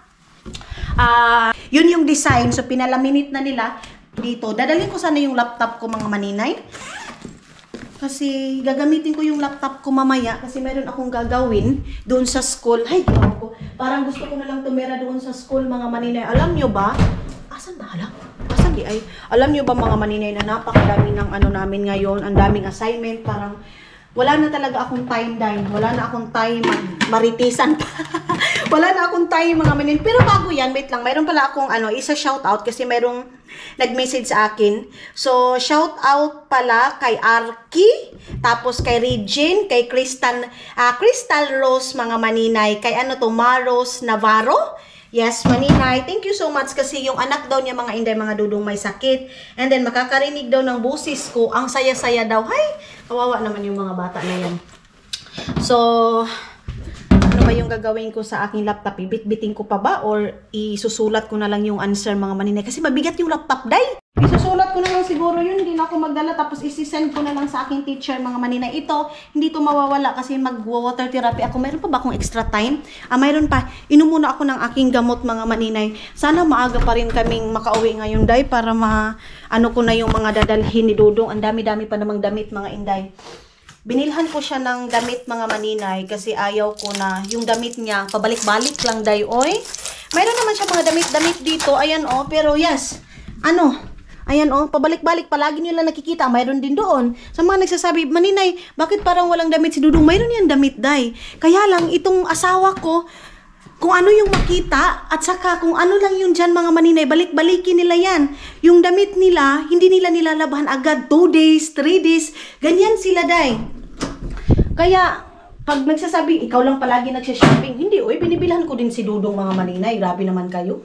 yun yung design. So pinalaminate na nila dito. Dadalhin ko sana yung laptop ko mga maninay. Kasi gagamitin ko yung laptop ko mamaya kasi meron akong gagawin doon sa school. Ay, ko. Parang gusto ko na lang tumira doon sa school mga maninay. Alam nyo ba? Asan ba? Asan di ay? Alam nyo ba mga maninay na napakadami ng ano namin ngayon? Ang daming assignment. Parang wala na talaga akong time dahil. Wala na akong time maritisan pa. Wala na akong time mga maninay. Pero bago yan, wait lang. Mayroon pala akong isa shoutout kasi mayroong nag-message sa akin. So, shout out pala kay Arky, tapos kay Regine, kay Crystal Rose mga maninay, kay Maros Navarro. Yes, maninay, thank you so much kasi yung anak daw niya mga inday, mga dudong may sakit. And then makakarinig daw ng boses ko. Ang saya-saya daw. Hay, kawawa naman yung mga bata na yan. So, ano ba yung gagawin ko sa aking laptop? Ibit-biting ko pa ba? Or isusulat ko na lang yung answer mga maninay? Kasi mabigat yung laptop, day. Isusulat ko na lang siguro yun. Hindi na ako magdala. Tapos isisend ko na lang sa aking teacher mga maninay. Ito, hindi to mawawala kasi mag-water therapy ako. Mayroon pa ba akong extra time? Mayroon pa. Inom muna ako ng aking gamot mga maninay. Sana maaga pa rin kaming makauwi ngayon, day. Para ano ko na yung mga dadalhin ni Dudong. Ang dami-dami pa namang damit mga inday. Binilhan ko siya ng damit mga maninay kasi ayaw ko na yung damit niya pabalik-balik lang day oy. Mayroon naman siya mga damit-damit dito. Ayan pero yes. Ayan pabalik-balik palagi niyo lang nakikita. Mayroon din doon. Sa mga nagsasabi, maninay, bakit parang walang damit si Dudong? Mayroon yan damit day. Kaya lang itong asawa ko kung ano yung makita at saka kung ano lang yung dyan mga maninay, balik-balikin nila yan. Yung damit nila, hindi nila nilalabahan agad 2 days, 3 days. Ganyan sila day. Kaya, pag nagsasabi, ikaw lang palagi nagsha-shopping, hindi, binibilhan ko din si Dudong mga maninay. Grabe naman kayo.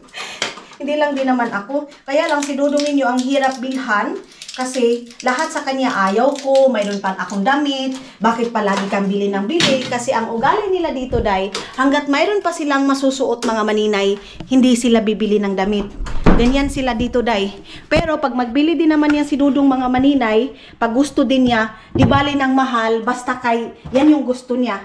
Hindi lang din naman ako. Kaya lang si Dudong ninyo ang hirap bilhan. Kasi lahat sa kanya ayaw ko, mayroon pa akong damit, bakit palagi kang bili ng bili? Kasi ang ugali nila dito, day, hanggat mayroon pa silang masusuot mga maninay, hindi sila bibili ng damit. Ganyan sila dito, day. Pero pag magbili din naman yan si Dudong mga maninay, pag gusto din niya, di bali ng mahal, basta yan yung gusto niya.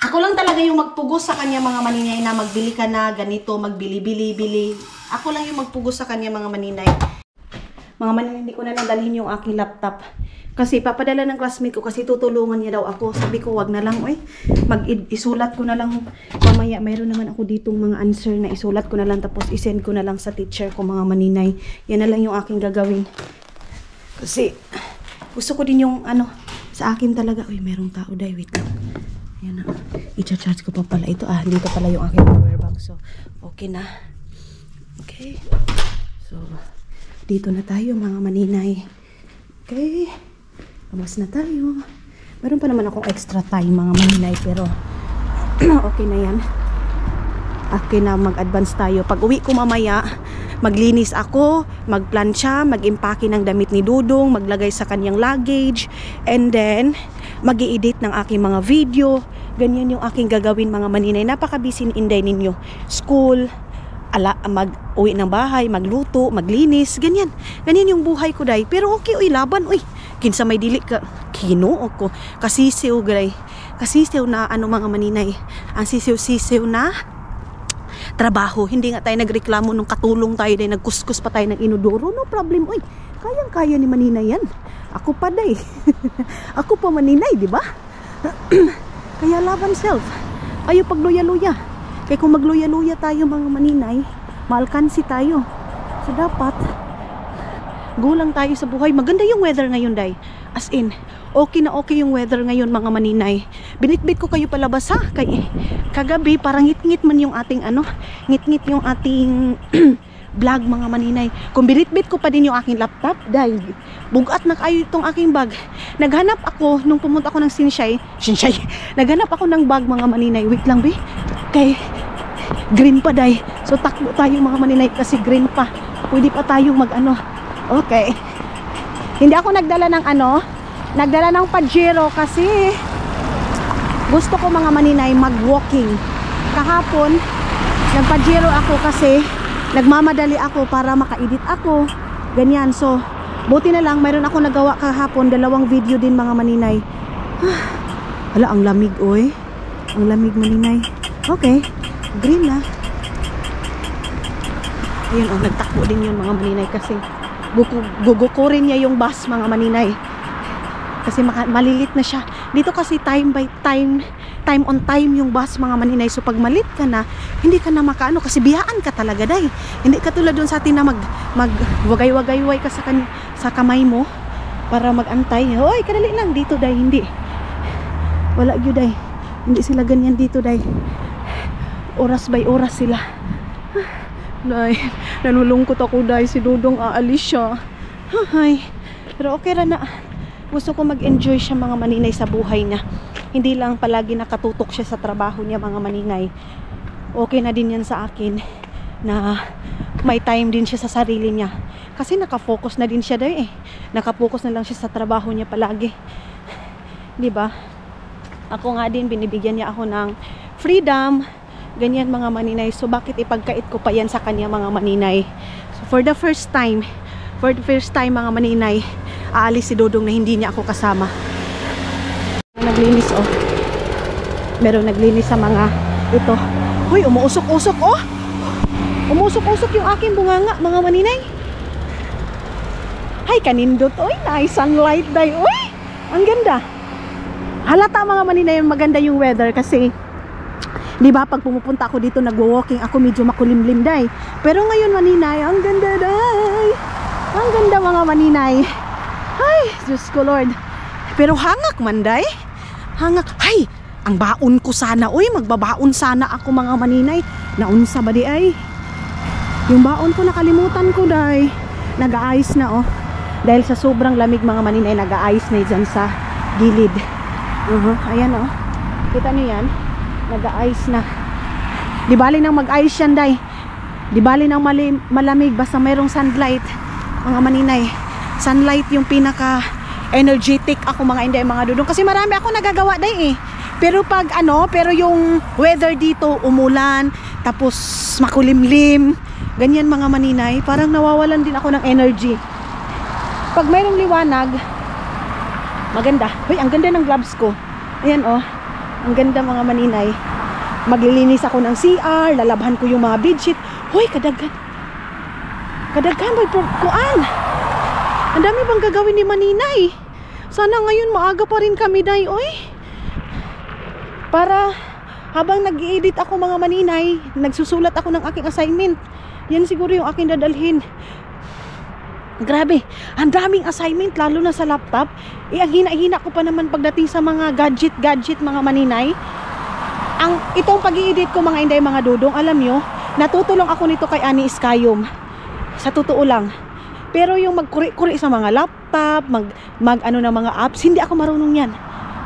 Ako lang talaga yung magpugos sa kanya mga maninay na magbili ka na, ganito, magbili-bili-bili. Ako lang yung magpugos sa kanya mga maninay. Mga maninay, hindi ko na lang dalhin yung aking laptop. Kasi papadala ng classmate ko kasi tutulungan niya daw ako. Sabi ko, wag na lang, isulat ko na lang. Mamaya, mayroon naman ako ditong mga answer na isulat ko na lang tapos isend ko na lang sa teacher ko mga maninay. Yan na lang yung aking gagawin. Kasi, gusto ko din yung sa akin talaga. Merong tao day, wait lang. Yan na. I-charge ko pa pala ito. Dito pala yung aking power bank. So, okay na. Okay. So, dito na tayo mga maninay. Okay. Kamas na tayo. Meron pa naman akong extra time mga maninay. Pero okay na yan. Okay na mag-advance tayo. Pag uwi ko mamaya, maglinis ako, magplansya, mag-impake ng damit ni Dudong, maglagay sa kanyang luggage, and then mag-i-edit ng aking mga video. Ganyan yung aking gagawin mga maninay. Napaka-busy ni Inday ninyo. School, mag-uwi ng bahay, magluto, maglinis, ganyan. Ganyan yung buhay ko, day. Pero okay, laban, kinsa may dili ka, kinuo ko. Kasisiw, gray. Kasisiw na, mga maninay. Ang sisiw-sisiw na trabaho. Hindi nga tayo nagreklamo nung katulong tayo, day. Nagkuskus pa tayo ng inodoro. No problem, kayang-kaya ni maninay yan. Ako pa, day. Ako pa maninay, di ba? Kaya laban self. Ayaw pagluya-luya. Kaya kung magluya-luya tayo mga maninay, maalkansi tayo. So dapat, gulang tayo sa buhay. Maganda yung weather ngayon, day. As in, okay na okay yung weather ngayon mga maninay. Binitbit ko kayo palabas ha. Kagabi, parang ngit-ngit man yung ating ngit-ngit yung ating vlog mga maninay. Kung binitbit ko pa din yung aking laptop, day, bugat na kayo itong aking bag. Naghanap ako, nung pumunta ako ng Sinshay, naghanap ako ng bag mga maninay. Wait lang, be. Kay green pa, day. So takbo tayo mga maninay kasi green pa. Pwede pa tayong Okay. Hindi ako nagdala ng nagdala ng Pajero kasi gusto ko mga maninay mag-walking. Kahapon nagpajero ako kasi nagmamadali ako para maka-edit ako. Ganyan. So, buti na lang mayroon ako nagawa kahapon, 2 video din mga maninay. Hala, ang lamig oy. Ang lamig maninay. Okay, green na. Ayun oh, nagtakbo din yun mga maninay kasi gugukurin niya yung bus mga maninay. Kasi malilit na siya. Dito kasi time by time on time yung bus mga maninay. So pag malit ka na, hindi ka na makaano kasi biyaan ka talaga day. Hindi ka tulad doon sa atin na magwagay-wagay-way ka sa kamay mo para magantay. Hoy, kadali lang dito day, hindi. Wala gyud day. Hindi sila ganyan dito day. Oras by oras sila. Day, nalulungkot ako day, si Dudong aalis siya. Ay, pero okay ra na. Gusto ko mag-enjoy siya mga maninay sa buhay niya. Hindi lang palagi nakatutok siya sa trabaho niya mga maninay. Okay na din yan sa akin na may time din siya sa sarili niya. Kasi nakafocus na din siya day eh. Nakafocus na lang siya sa trabaho niya palagi. 'Di ba? Ako nga din binibigyan niya ako ng freedom. Ganyan mga maninay. So bakit ipagkait ko pa yan sa kanya mga maninay? So for the first time mga maninay, aalis si Dudong na hindi niya ako kasama. Naglinis oh. Meron naglinis sa mga ito. Hoy, umuusok-usok oh. Umuusok-usok yung aking bunganga mga maninay. Hay, kanindot oy, nice sunlight day oy. Ang ganda. Halata mga maninay, maganda yung weather kasi di ba pag pumupunta ako dito nagwo-walking ako medyo makulimlim day. Pero ngayon maninay, ang ganda day. Ang ganda mga maninay. Ay, Diyos ko Lord. Pero hangak man day. Hangak. Ay, ang baon ko sana. Uy, magbabaon sana ako mga maninay. Naunsa ba di ay? Yung baon ko nakalimutan ko day. Nag-aayos na oh. Dahil sa sobrang lamig mga maninay, nag-aayos na dyan sa gilid. Ayan oh. Kita nyo yan? Nag-aayos na. Di bali nang mag-ayos yan day. Di bali nang malamig basta mayroong sunlight mga maninay. Sunlight yung pinaka energetic ako mga inday mga Dudong kasi marami ako nagagawa day eh. Pero pag pero yung weather dito umulan tapos makulimlim ganyan mga maninay, parang nawawalan din ako ng energy. Pag mayroong liwanag maganda. Hoy, ang ganda ng gloves ko. Ayan oh. Ang ganda mga maninay. Maglilinis ako ng CR, lalabhan ko yung mga bedsheet. Hoy, kadaghan may kuan. Ang dami bang gagawin ni maninay. Sana ngayon maaga pa rin kami day, oy. Para habang nag-i-edit ako mga maninay, nagsusulat ako ng aking assignment. Yan siguro yung aking dadalhin. Grabe, ang daming assignment lalo na sa laptop. Ang hina-hina ko pa naman pagdating sa mga gadget mga maninay. Itong pag-i-edit ko mga inday mga Dudong, alam nyo, natutulong ako nito kay Ani Iskayom. Sa totoo lang. Pero yung magkuri-kuri sa mga laptop, mag-ano na mga apps, hindi ako marunong yan.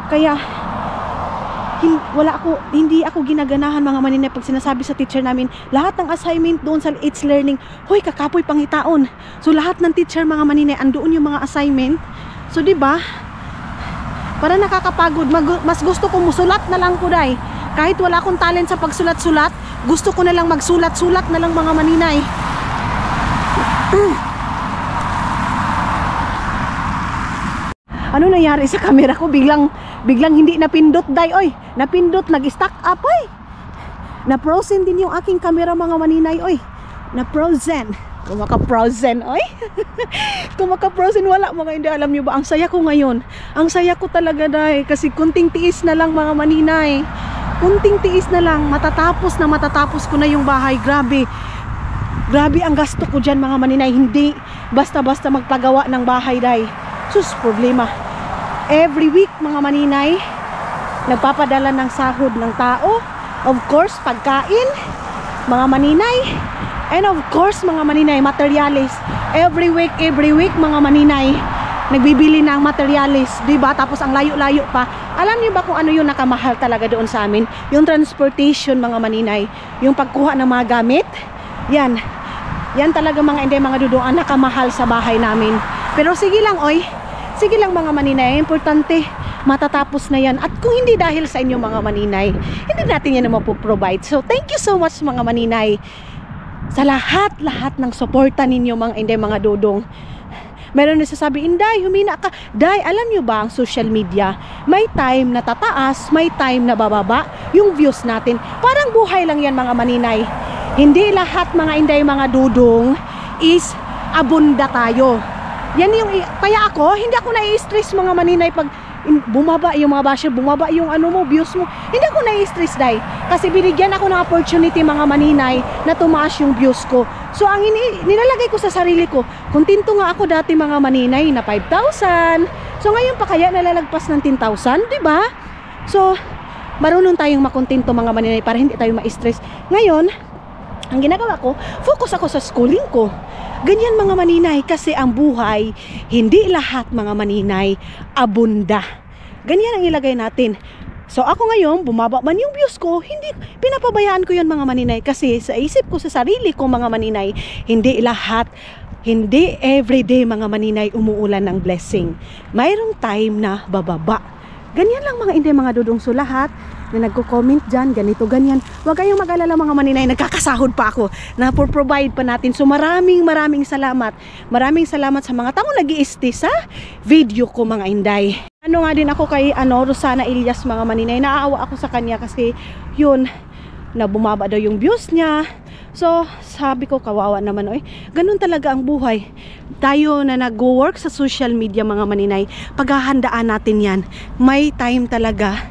Kaya hindi ako ginaganahan mga maninay pag sinasabi sa teacher namin, lahat ng assignment doon sa It's Learning, hoy, kakapoy pangitaon. So lahat ng teacher mga maninay, andoon yung mga assignment. So di ba? Para nakakapagod, mas gusto ko musulat na lang ko day. Kahit wala akong talent sa pagsulat-sulat, gusto ko na lang magsulat-sulat na lang mga maninay. Ano nangyari sa camera ko? Biglang hindi napindot day, oy. Napindot, nag-stack up, oy. Na-frozen din yung aking camera mga maninay, oy. Na-frozen. Kumaka-frozen, oy. Kumaka-frozen, wala mga hindi. Alam nyo ba, ang saya ko ngayon. Ang saya ko talaga day. Kasi kunting tiis na lang mga maninay. Kunting tiis na lang. Matatapos ko na yung bahay. Grabe. Grabe ang gasto ko dyan mga maninay. Hindi basta-basta magpagawa ng bahay day. Sus, problema. Every week mga maninay, nagpapadala ng sahod ng tao. Of course, pagkain, mga maninay. And of course, mga maninay, materialis. Every week, mga maninay, nagbibili ng materialis. Diba? Tapos ang layo-layo pa. Alam niyo ba kung ano yung nakamahal talaga doon sa amin? Yung transportation, mga maninay. Yung pagkuha ng mga gamit. Yan talaga mga inday mga Dudong, ang nakamahal sa bahay namin. Pero sige lang oy, sige lang mga maninay, importante matatapos na yan. At kung hindi dahil sa inyo mga maninay, hindi natin yan na mapoprovide. So thank you so much mga maninay sa lahat ng suporta ninyo mga inday, mga dudong. Meron na sasabi, Inday, humina ka. Day, alam nyo ba ang social media, may time na tataas, may time na bababa yung views natin. Parang buhay lang yan mga maninay. Hindi lahat mga inday, mga dudong is abunda tayo. Yan yung, kaya ako, hindi ako nai-stress mga maninay pag bumaba yung mga basher, bumaba yung ano mo, views mo. Hindi ako nai-stress day. Kasi binigyan ako ng opportunity mga maninay na tumaas yung views ko. So ang nilalagay ko sa sarili ko, kontento nga ako dati mga maninay na 5,000. So ngayon pa kaya nalalagpas ng 10,000, di ba? So marunong tayong makontento mga maninay para hindi tayo ma-stress. Ngayon, ang ginagawa ko, focus ako sa schooling ko. Ganyan mga maninay, kasi ang buhay, hindi lahat mga maninay abunda. Ganyan ang ilagay natin. So ako ngayon, bumaba man yung views ko, hindi, pinapabayaan ko yun mga maninay. Kasi sa isip ko, sa sarili ko mga maninay, hindi lahat, hindi everyday mga maninay umuulan ng blessing. Mayroong time na bababa. Ganyan lang mga inday, mga dudong. So lahat na nagko-comment dyan, ganito, ganyan, huwag kayong mag-alala mga maninay, nagkakasahod pa ako na provide pa natin. So maraming salamat. Maraming salamat sa mga taong nag-i-stay sa video ko mga inday. Ano nga din ako kay Rosana Elias mga maninay, naaawa ako sa kanya kasi yun, na bumaba daw yung views niya. So sabi ko, kawawa naman, oy. Ganun talaga ang buhay. Tayo na nag-work sa social media mga maninay, paghahandaan natin yan. May time talaga,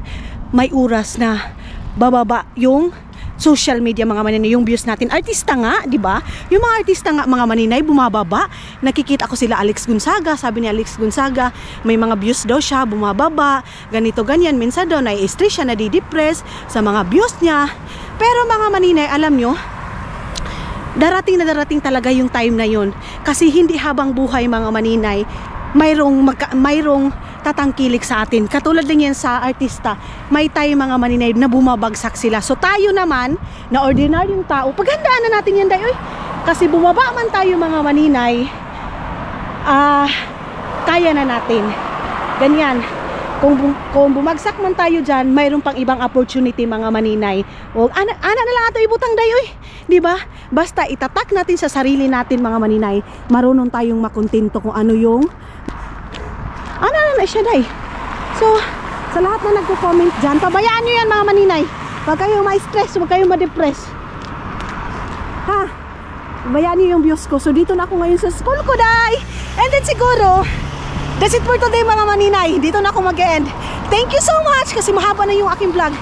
may oras na bababa yung social media mga maninay, yung views natin. Artista nga, di ba? Yung mga artista nga mga maninay bumababa. Nakikita ko sila Alex Gonzaga, sabi ni Alex Gonzaga, may mga views daw siya bumababa, ganito ganyan. Minsan daw na-stress siya, nadi-depress sa mga views niya. Pero mga maninay, alam nyo, darating na darating talaga yung time na yun. Kasi hindi habang buhay mga maninay, mayroong tatangkilik sa atin. Katulad din yan sa artista, may tayo mga maninay na bumabagsak sila. So tayo naman, na ordinaryong tao, paghandaan na natin yan day, oy. Kasi bumaba man tayo mga maninay, kaya na natin. Ganyan. Kung bumagsak man tayo dyan, mayroon pang ibang opportunity mga maninay. O, ana na lang ato ibutang day, oy. Diba? Basta itatak natin sa sarili natin mga maninay, marunong tayong makontento kung ano yung na siya day. So sa lahat na nagko-comment dyan, pabayaan nyo yan mga maninay. Huwag kayong ma-stress, huwag kayong ma-depress, ha? Pabayaan nyo yung views ko. So dito na ako ngayon sa school ko day. And then siguro that's it for today mga maninay. Dito na ako mag-end. Thank you so much kasi mahaba na yung aking vlog.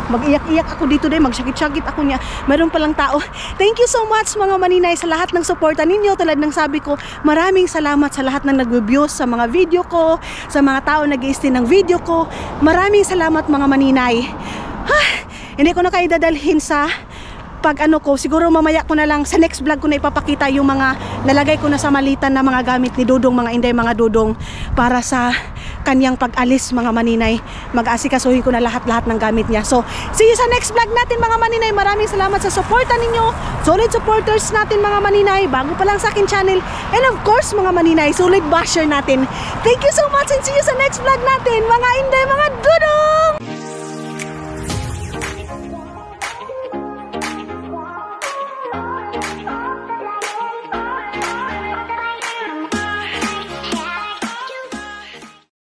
Mag-iyak-iyak ako dito day, magsakit-sakit ako niya. Meron palang tao. Thank you so much mga maninay sa lahat ng suporta ninyo. Tulad ng sabi ko, maraming salamat sa lahat ng nag-views sa mga video ko, sa mga tao nag-i-stay ng video ko. Maraming salamat mga maninay. Hindi ko na kayo dadalhin sa pag ko, siguro mamaya ko na lang sa next vlog ko na ipapakita yung mga nalagay ko na sa malitan na mga gamit ni Dudong, mga inday, mga dudong, para sa kanyang pag-alis mga maninay. Mag-asikasuhin ko na lahat-lahat ng gamit niya. So, see you sa next vlog natin mga maninay. Maraming salamat sa suporta ninyo. Solid supporters natin mga maninay. Bago pa lang sa akin channel. And of course mga maninay, solid basher natin. Thank you so much and see you sa next vlog natin mga inday, mga dudong!